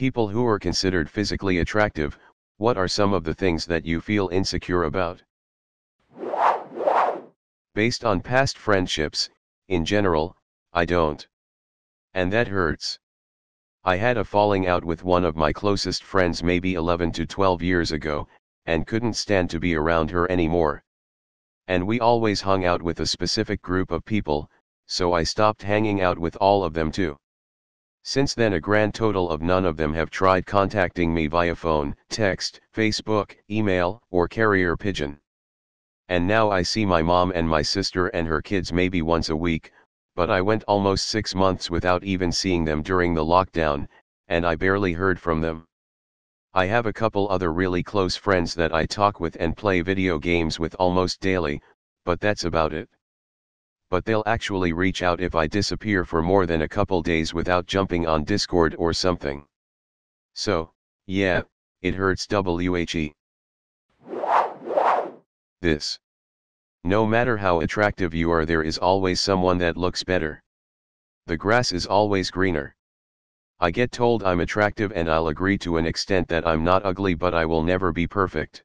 People who are considered physically attractive, what are some of the things that you feel insecure about? Based on past friendships, in general, I don't. And that hurts. I had a falling out with one of my closest friends maybe 11 to 12 years ago, and couldn't stand to be around her anymore. And we always hung out with a specific group of people, so I stopped hanging out with all of them too. Since then a grand total of none of them have tried contacting me via phone, text, Facebook, email, or carrier pigeon. And now I see my mom and my sister and her kids maybe once a week, but I went almost 6 months without even seeing them during the lockdown, and I barely heard from them. I have a couple other really close friends that I talk with and play video games with almost daily, but that's about it. But they'll actually reach out if I disappear for more than a couple days without jumping on Discord or something. So, yeah, it hurts whe. This. No matter how attractive you are, there is always someone that looks better. The grass is always greener. I get told I'm attractive and I'll agree to an extent that I'm not ugly, but I will never be perfect.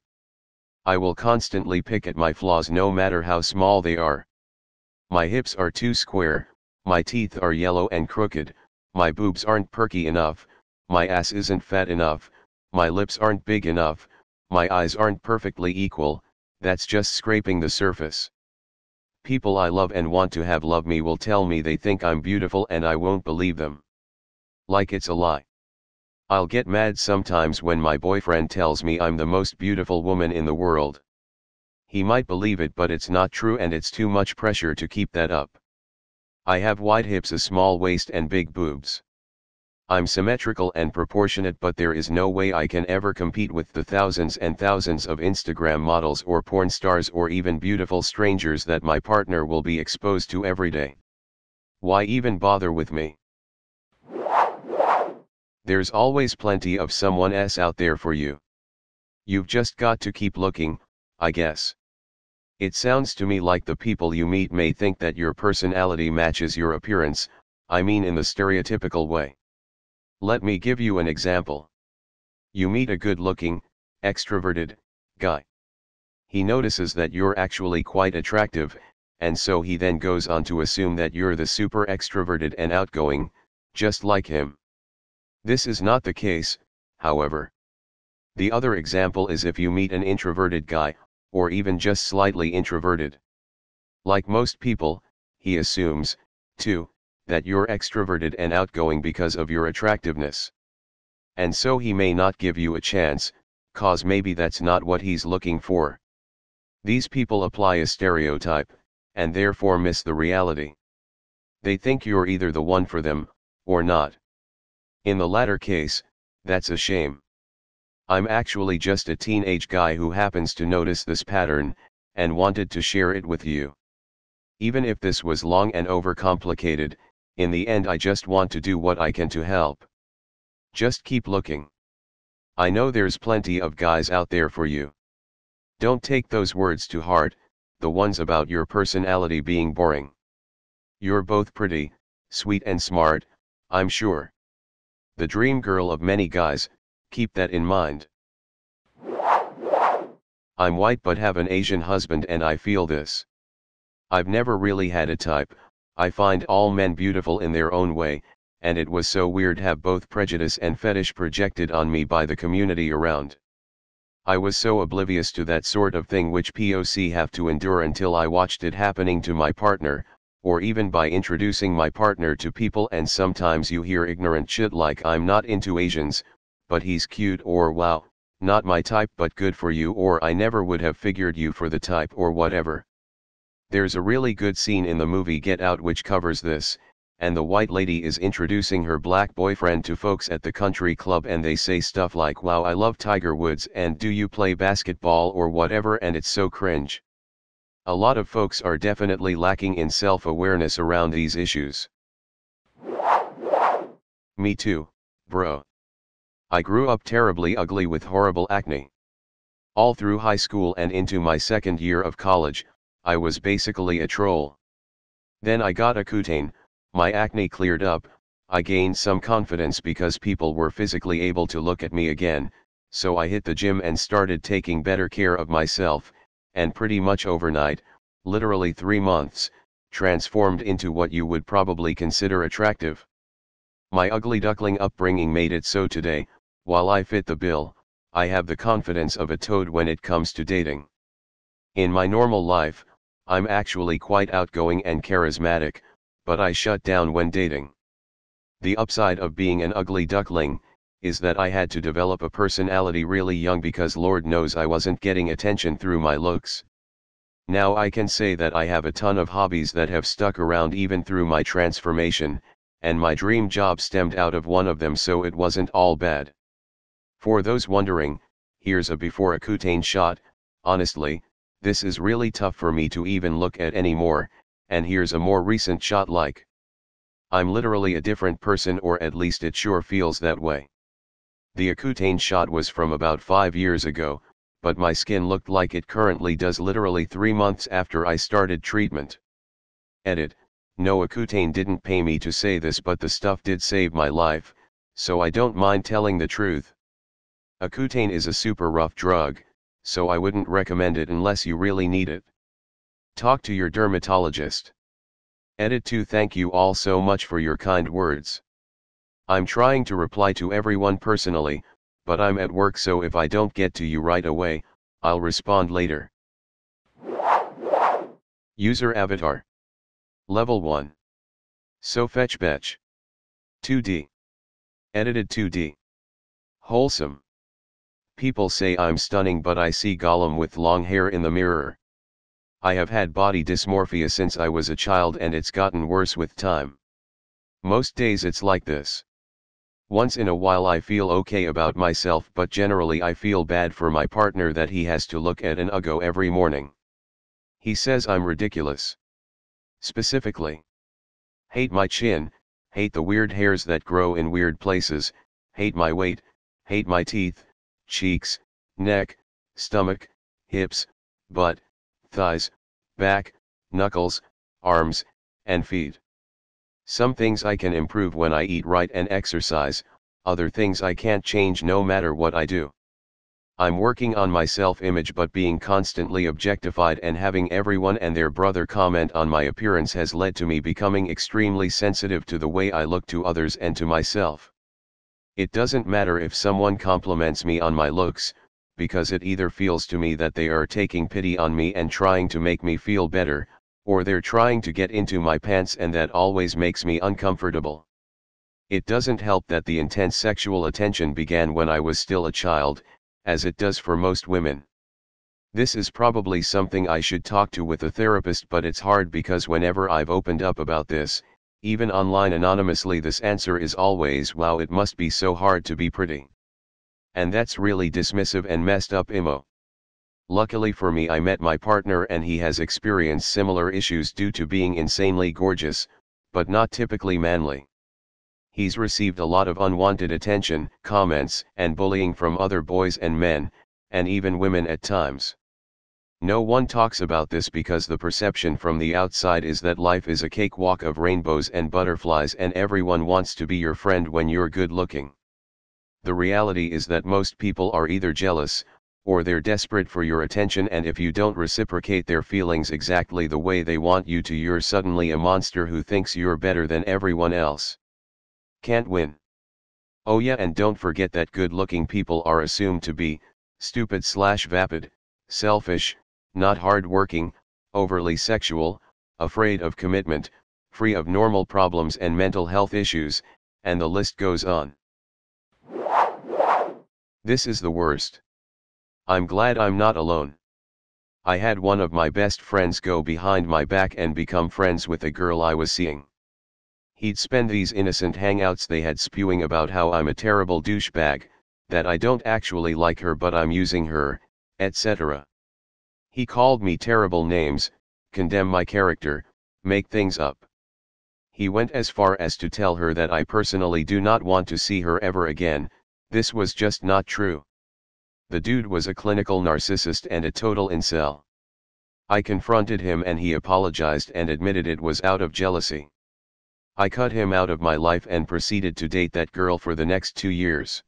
I will constantly pick at my flaws no matter how small they are. My hips are too square, my teeth are yellow and crooked, my boobs aren't perky enough, my ass isn't fat enough, my lips aren't big enough, my eyes aren't perfectly equal. That's just scraping the surface. People I love and want to have love me will tell me they think I'm beautiful and I won't believe them. Like it's a lie. I'll get mad sometimes when my boyfriend tells me I'm the most beautiful woman in the world. He might believe it, but it's not true and it's too much pressure to keep that up. I have wide hips, a small waist and big boobs. I'm symmetrical and proportionate, but there is no way I can ever compete with the thousands and thousands of Instagram models or porn stars or even beautiful strangers that my partner will be exposed to every day. Why even bother with me? There's always plenty of someone else out there for you. You've just got to keep looking, I guess. It sounds to me like the people you meet may think that your personality matches your appearance, I mean in the stereotypical way. Let me give you an example. You meet a good-looking, extroverted guy. He notices that you're actually quite attractive, and so he then goes on to assume that you're the super extroverted and outgoing, just like him. This is not the case, however. The other example is if you meet an introverted guy, or even just slightly introverted. Like most people, he assumes, too, that you're extroverted and outgoing because of your attractiveness. And so he may not give you a chance, cause maybe that's not what he's looking for. These people apply a stereotype, and therefore miss the reality. They think you're either the one for them, or not. In the latter case, that's a shame. I'm actually just a teenage guy who happens to notice this pattern, and wanted to share it with you. Even if this was long and overcomplicated, in the end I just want to do what I can to help. Just keep looking. I know there's plenty of guys out there for you. Don't take those words to heart, the ones about your personality being boring. You're both pretty, sweet and smart, I'm sure. The dream girl of many guys, keep that in mind. I'm white but have an Asian husband and I feel this. I've never really had a type. I find all men beautiful in their own way, and it was so weird have both prejudice and fetish projected on me by the community around. I was so oblivious to that sort of thing which POC have to endure until I watched it happening to my partner, or even by introducing my partner to people, and sometimes you hear ignorant shit like I'm not into Asians, but he's cute, or wow, not my type but good for you, or I never would have figured you for the type, or whatever. There's a really good scene in the movie Get Out which covers this, and the white lady is introducing her black boyfriend to folks at the country club and they say stuff like, wow, I love Tiger Woods and do you play basketball or whatever, and it's so cringe. A lot of folks are definitely lacking in self-awareness around these issues. Me too, bro. I grew up terribly ugly with horrible acne. All through high school and into my second year of college, I was basically a troll. Then I got Accutane, my acne cleared up, I gained some confidence because people were physically able to look at me again, so I hit the gym and started taking better care of myself, and pretty much overnight, literally 3 months, transformed into what you would probably consider attractive. My ugly duckling upbringing made it so today, while I fit the bill, I have the confidence of a toad when it comes to dating. In my normal life, I'm actually quite outgoing and charismatic, but I shut down when dating. The upside of being an ugly duckling is that I had to develop a personality really young because Lord knows I wasn't getting attention through my looks. Now I can say that I have a ton of hobbies that have stuck around even through my transformation, and my dream job stemmed out of one of them, so it wasn't all bad. For those wondering, here's a before Accutane shot. Honestly, this is really tough for me to even look at anymore, and here's a more recent shot. Like, I'm literally a different person, or at least it sure feels that way. The Accutane shot was from about 5 years ago, but my skin looked like it currently does literally 3 months after I started treatment. Edit: no, Accutane didn't pay me to say this, but the stuff did save my life, so I don't mind telling the truth. Accutane is a super rough drug, so I wouldn't recommend it unless you really need it. Talk to your dermatologist. Edit 2: thank you all so much for your kind words. I'm trying to reply to everyone personally, but I'm at work, so if I don't get to you right away, I'll respond later. User avatar. Level 1. So fetch betch. 2D. Edited 2D. Wholesome. People say I'm stunning, but I see Gollum with long hair in the mirror. I have had body dysmorphia since I was a child, and it's gotten worse with time. Most days it's like this. Once in a while I feel okay about myself, but generally I feel bad for my partner that he has to look at an uggo every morning. He says I'm ridiculous. Specifically, hate my chin, hate the weird hairs that grow in weird places, hate my weight, hate my teeth, cheeks, neck, stomach, hips, butt, thighs, back, knuckles, arms, and feet. Some things I can improve when I eat right and exercise, other things I can't change no matter what I do. I'm working on my self-image, but being constantly objectified and having everyone and their brother comment on my appearance has led to me becoming extremely sensitive to the way I look to others and to myself. It doesn't matter if someone compliments me on my looks, because it either feels to me that they are taking pity on me and trying to make me feel better, or they're trying to get into my pants, and that always makes me uncomfortable. It doesn't help that the intense sexual attention began when I was still a child, as it does for most women. This is probably something I should talk to with a therapist, but it's hard because whenever I've opened up about this, even online anonymously, this answer is always, wow, it must be so hard to be pretty. And that's really dismissive and messed up emo. Luckily for me, I met my partner and he has experienced similar issues due to being insanely gorgeous, but not typically manly. He's received a lot of unwanted attention, comments, and bullying from other boys and men, and even women at times. No one talks about this because the perception from the outside is that life is a cakewalk of rainbows and butterflies and everyone wants to be your friend when you're good looking. The reality is that most people are either jealous, or they're desperate for your attention, and if you don't reciprocate their feelings exactly the way they want you to, you're suddenly a monster who thinks you're better than everyone else. Can't win. Oh yeah, and don't forget that good-looking people are assumed to be stupid/vapid, selfish, not hard-working, overly sexual, afraid of commitment, free of normal problems and mental health issues, and the list goes on. This is the worst. I'm glad I'm not alone. I had one of my best friends go behind my back and become friends with a girl I was seeing. He'd spend these innocent hangouts they had spewing about how I'm a terrible douchebag, that I don't actually like her but I'm using her, etc. He called me terrible names, condemn my character, make things up. He went as far as to tell her that I personally do not want to see her ever again. This was just not true. The dude was a clinical narcissist and a total incel. I confronted him and he apologized and admitted it was out of jealousy. I cut him out of my life and proceeded to date that girl for the next 2 years.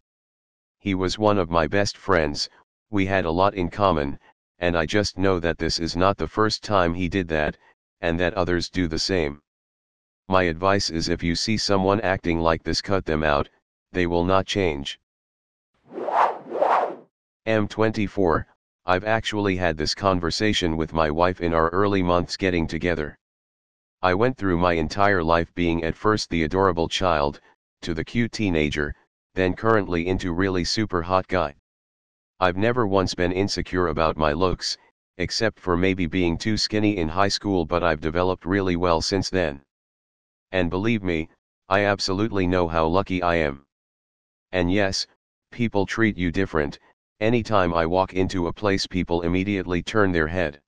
He was one of my best friends, we had a lot in common, and I just know that this is not the first time he did that, and that others do the same. My advice is, if you see someone acting like this, cut them out, they will not change. M24, I've actually had this conversation with my wife in our early months getting together. I went through my entire life being at first the adorable child, to the cute teenager, then currently into really super hot guy. I've never once been insecure about my looks, except for maybe being too skinny in high school, but I've developed really well since then. And believe me, I absolutely know how lucky I am. And yes, people treat you different. Anytime I walk into a place, people immediately turn their head.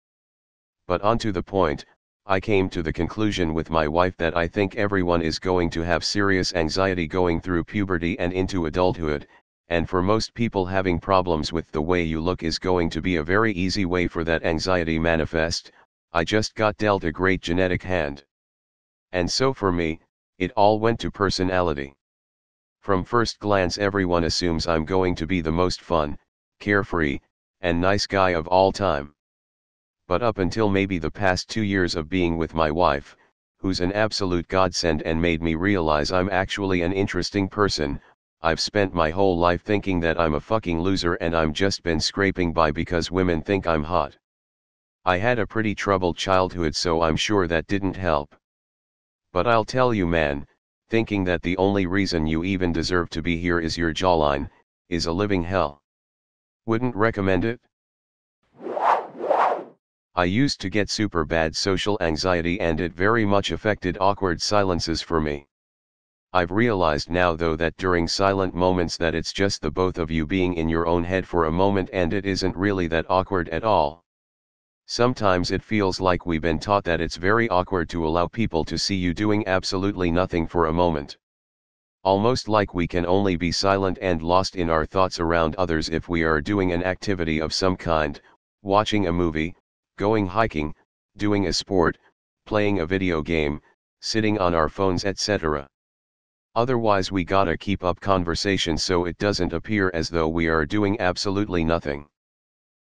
But on to the point, I came to the conclusion with my wife that I think everyone is going to have serious anxiety going through puberty and into adulthood, and for most people, having problems with the way you look is going to be a very easy way for that anxiety manifest. I just got dealt a great genetic hand. And so for me, it all went to personality. From first glance, everyone assumes I'm going to be the most fun, carefree, and nice guy of all time. But up until maybe the past 2 years of being with my wife, who's an absolute godsend and made me realize I'm actually an interesting person, I've spent my whole life thinking that I'm a fucking loser and I'm just been scraping by because women think I'm hot. I had a pretty troubled childhood, so I'm sure that didn't help. But I'll tell you, man, thinking that the only reason you even deserve to be here is your jawline, is a living hell. Wouldn't recommend it. I used to get super bad social anxiety and it very much affected awkward silences for me. I've realized now though that during silent moments that it's just the both of you being in your own head for a moment, and it isn't really that awkward at all. Sometimes it feels like we've been taught that it's very awkward to allow people to see you doing absolutely nothing for a moment. Almost like we can only be silent and lost in our thoughts around others if we are doing an activity of some kind, watching a movie, going hiking, doing a sport, playing a video game, sitting on our phones, etc. Otherwise we gotta keep up conversation so it doesn't appear as though we are doing absolutely nothing.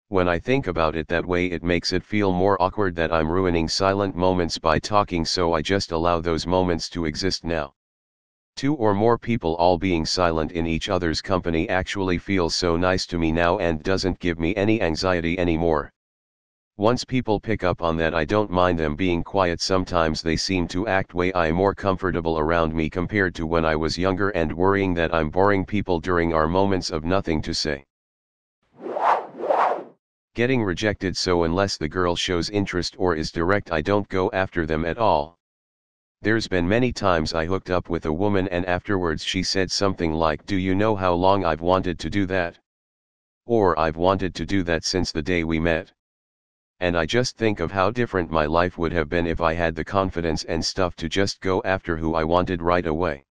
When I think about it that way, it makes it feel more awkward that I'm ruining silent moments by talking, so I just allow those moments to exist now. 2 or more people all being silent in each other's company actually feels so nice to me now and doesn't give me any anxiety anymore. Once people pick up on that, I don't mind them being quiet. Sometimes they seem to act way more comfortable around me compared to when I was younger and worrying that I'm boring people during our moments of nothing to say. Getting rejected, so unless the girl shows interest or is direct, I don't go after them at all. There's been many times I hooked up with a woman and afterwards she said something like, "Do you know how long I've wanted to do that?" Or, "I've wanted to do that since the day we met." And I just think of how different my life would have been if I had the confidence and stuff to just go after who I wanted right away.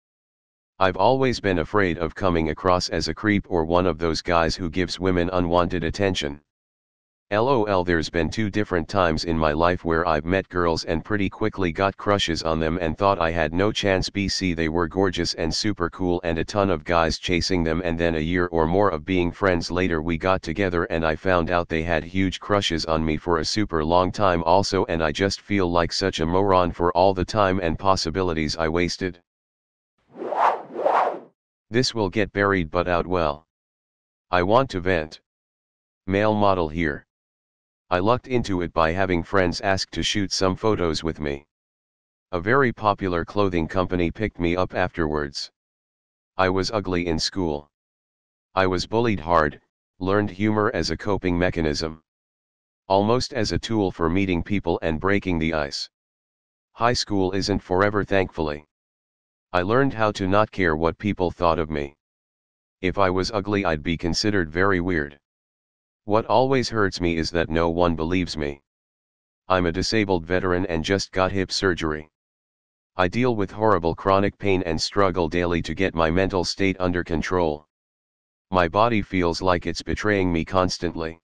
I've always been afraid of coming across as a creep or one of those guys who gives women unwanted attention. LOL, there's been 2 different times in my life where I've met girls and pretty quickly got crushes on them and thought I had no chance. BC, they were gorgeous and super cool and a ton of guys chasing them, and then a year or more of being friends later we got together and I found out they had huge crushes on me for a super long time also, and I just feel like such a moron for all the time and possibilities I wasted. This will get buried but out well. I want to vent. Male model here. I lucked into it by having friends ask to shoot some photos with me. A very popular clothing company picked me up afterwards. I was ugly in school. I was bullied hard, learned humor as a coping mechanism. Almost as a tool for meeting people and breaking the ice. High school isn't forever, thankfully. I learned how to not care what people thought of me. If I was ugly, I'd be considered very weird. What always hurts me is that no one believes me. I'm a disabled veteran and just got hip surgery. I deal with horrible chronic pain and struggle daily to get my mental state under control. My body feels like it's betraying me constantly.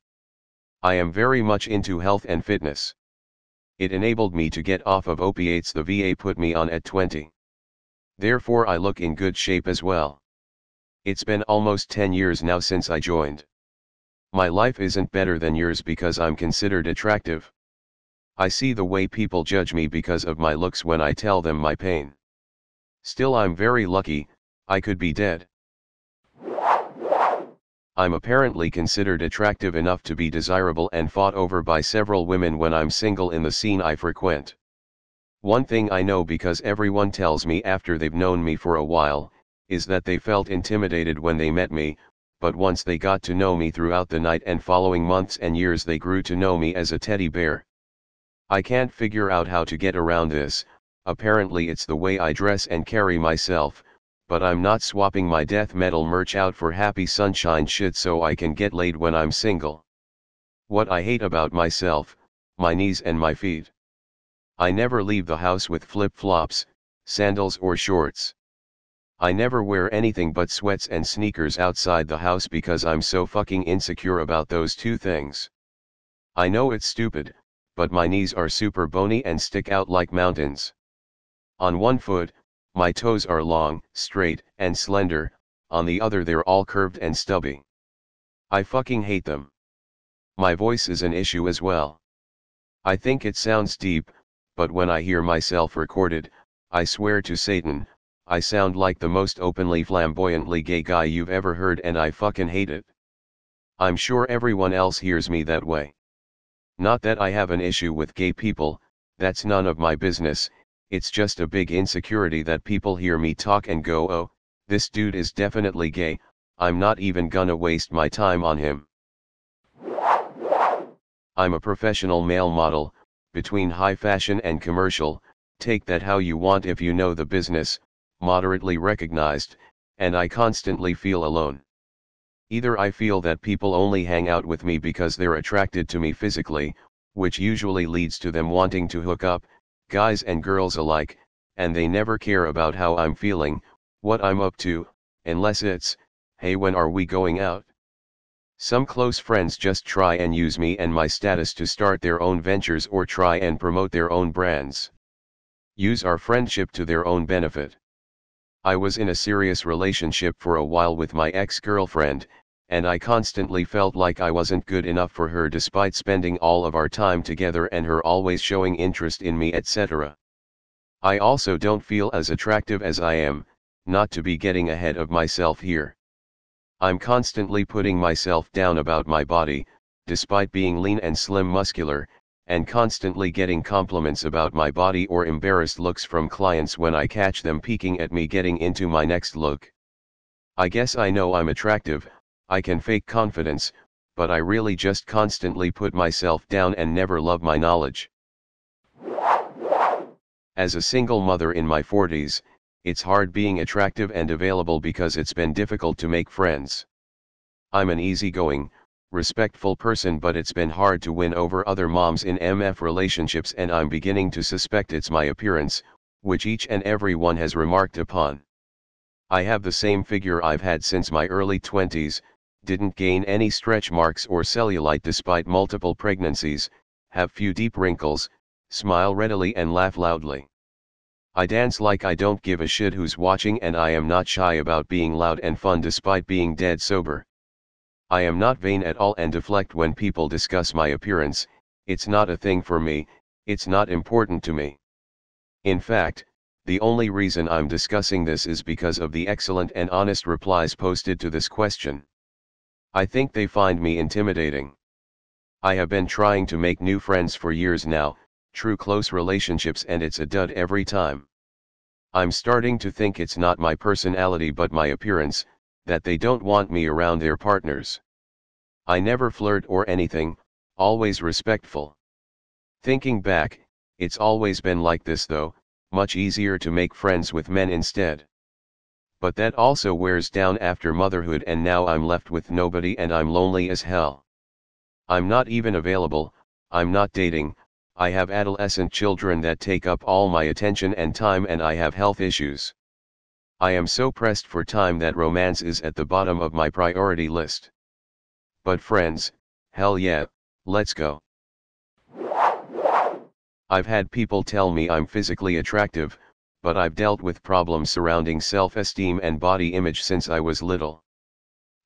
I am very much into health and fitness. It enabled me to get off of opiates the VA put me on at 20. Therefore I look in good shape as well. It's been almost 10 years now since I joined. My life isn't better than yours because I'm considered attractive. I see the way people judge me because of my looks when I tell them my pain. Still, I'm very lucky, I could be dead. I'm apparently considered attractive enough to be desirable and fought over by several women when I'm single in the scene I frequent. One thing I know, because everyone tells me after they've known me for a while, is that they felt intimidated when they met me, but once they got to know me throughout the night and following months and years, they grew to know me as a teddy bear. I can't figure out how to get around this. Apparently it's the way I dress and carry myself, but I'm not swapping my death metal merch out for happy sunshine shit so I can get laid when I'm single. What I hate about myself, my knees and my feet. I never leave the house with flip-flops, sandals or shorts. I never wear anything but sweats and sneakers outside the house because I'm so fucking insecure about those two things. I know it's stupid, but my knees are super bony and stick out like mountains. On one foot, my toes are long, straight, and slender, on the other they're all curved and stubby. I fucking hate them. My voice is an issue as well. I think it sounds deep, but when I hear myself recorded, I swear to Satan, I sound like the most openly flamboyantly gay guy you've ever heard, and I fucking hate it. I'm sure everyone else hears me that way. Not that I have an issue with gay people, that's none of my business, it's just a big insecurity that people hear me talk and go, oh, this dude is definitely gay, I'm not even gonna waste my time on him. I'm a professional male model, between high fashion and commercial, take that how you want if you know the business, moderately recognized, and I constantly feel alone. Either I feel that people only hang out with me because they're attracted to me physically, which usually leads to them wanting to hook up, guys and girls alike, and they never care about how I'm feeling, what I'm up to, unless it's, hey, when are we going out? Some close friends just try and use me and my status to start their own ventures or try and promote their own brands. Use our friendship to their own benefit. I was in a serious relationship for a while with my ex-girlfriend, and I constantly felt like I wasn't good enough for her despite spending all of our time together and her always showing interest in me, etc. I also don't feel as attractive as I am, not to be getting ahead of myself here. I'm constantly putting myself down about my body, despite being lean and slim muscular, and constantly getting compliments about my body or embarrassed looks from clients when I catch them peeking at me getting into my next look. I guess I know I'm attractive, I can fake confidence, but I really just constantly put myself down and never love my knowledge. As a single mother in my 40s, it's hard being attractive and available because it's been difficult to make friends. I'm an easygoing, respectful person, but it's been hard to win over other moms in MF relationships, and I'm beginning to suspect it's my appearance, which each and every one has remarked upon. I have the same figure I've had since my early 20s, didn't gain any stretch marks or cellulite despite multiple pregnancies, have few deep wrinkles, smile readily and laugh loudly. I dance like I don't give a shit who's watching, and I am not shy about being loud and fun despite being dead sober. I am not vain at all and deflect when people discuss my appearance, it's not a thing for me, it's not important to me. In fact, the only reason I'm discussing this is because of the excellent and honest replies posted to this question. I think they find me intimidating. I have been trying to make new friends for years now, true close relationships, and it's a dud every time. I'm starting to think it's not my personality but my appearance, that they don't want me around their partners. I never flirt or anything, always respectful. Thinking back, it's always been like this though, much easier to make friends with men instead. But that also wears down after motherhood, and now I'm left with nobody and I'm lonely as hell. I'm not even available, I'm not dating, I have adolescent children that take up all my attention and time, and I have health issues. I am so pressed for time that romance is at the bottom of my priority list. But friends, hell yeah, let's go. I've had people tell me I'm physically attractive, but I've dealt with problems surrounding self-esteem and body image since I was little.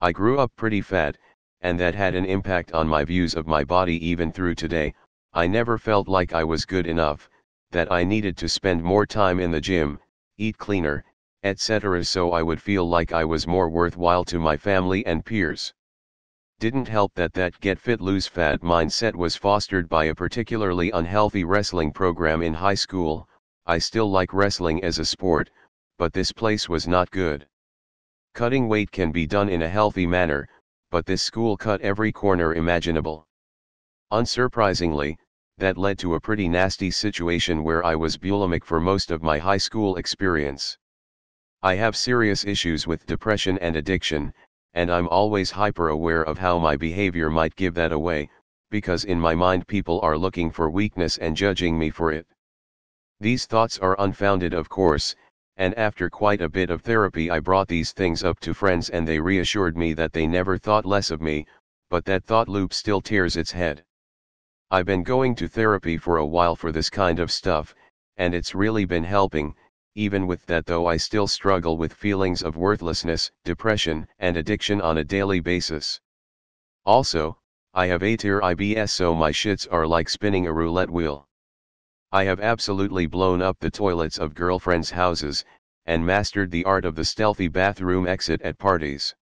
I grew up pretty fat, and that had an impact on my views of my body even through today. I never felt like I was good enough, that I needed to spend more time in the gym, eat cleaner, etc. so I would feel like I was more worthwhile to my family and peers. Didn't help that get fit lose fat mindset was fostered by a particularly unhealthy wrestling program in high school. I still like wrestling as a sport, but this place was not good. Cutting weight can be done in a healthy manner, but this school cut every corner imaginable. Unsurprisingly, that led to a pretty nasty situation where I was bulimic for most of my high school experience. I have serious issues with depression and addiction, and I'm always hyper aware of how my behavior might give that away, because in my mind people are looking for weakness and judging me for it. These thoughts are unfounded, of course, and after quite a bit of therapy I brought these things up to friends and they reassured me that they never thought less of me, but that thought loop still tears its head. I've been going to therapy for a while for this kind of stuff, and it's really been helping. Even with that though, I still struggle with feelings of worthlessness, depression, and addiction on a daily basis. Also, I have A-tier IBS, so my shits are like spinning a roulette wheel. I have absolutely blown up the toilets of girlfriends' houses, and mastered the art of the stealthy bathroom exit at parties.